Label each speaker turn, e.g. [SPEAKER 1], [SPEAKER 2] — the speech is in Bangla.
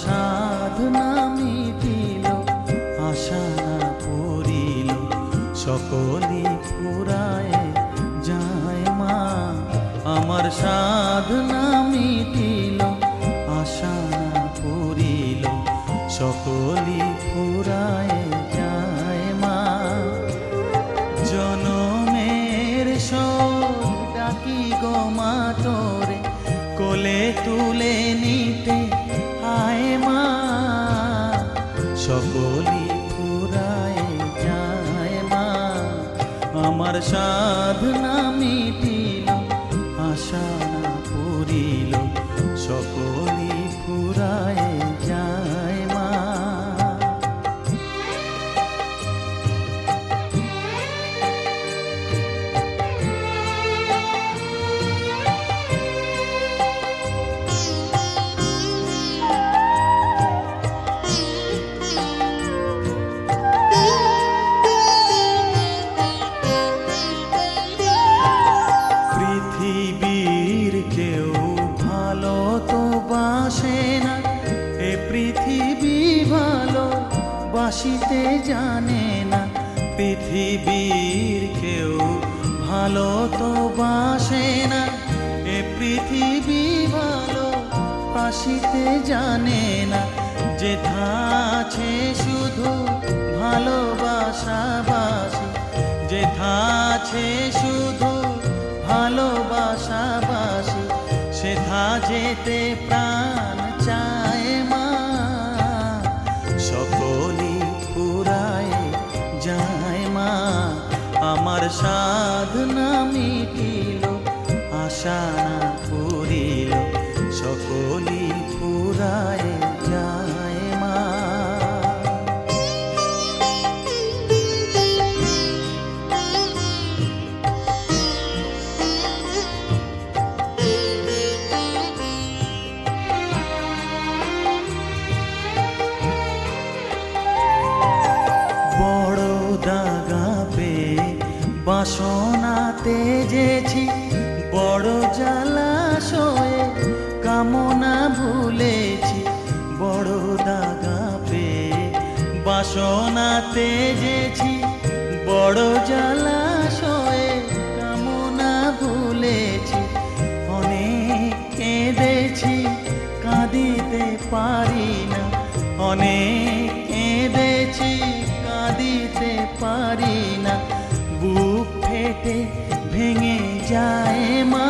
[SPEAKER 1] সাধনা মিটিল, আশা না পূরিল, সকলই ফুরায় যায় মা। আমার সাধনা মিটিল, আশা না পূরিল, সকলই ফুরায় যায় মা। জনমের শোক ডাকি গো মা তোরে, কোলে তুলে নিতে আয় মা। সকলই ফুরায় যায় মা। আমার সাধনা মিটিল, আশা না পূরিল, সকলই ফুরায় যায় মা। পৃথিবীর কেউ ভালো তো বাসে না, এ পৃথিবী ভালো বাসিতে জানে না। পৃথিবীর কেউ ভালো তো বাসে না, এ পৃথিবী ভালো বাসিতে জানে না। যেথা আছে শুধু ভালোবাসাবাসি, যেথা আছে শুধু ভালোবাসাবাসি, সেথা যেতে প্রাণ চায় মা। সকলই ফুরায় যায় মা। আমার সাধনা মিটিল, আশা না পূরিল, সকলই ফুরায় যায় মা। বড় দাগা পেয়ে বাসনা তেজেছি, বড় জলাশয়ে কামনা ভুলেছি। বড় দাগা পেয়ে বাসনা তেজেছি, বড় জলাশয়ে কামনা ভুলেছি। অনেক কেঁদেছি কাঁদিতে পারি না, অনেক কেঁদেছি কাঁদিতে পারি না। বুক ফেটে ভেঙে যায় মা।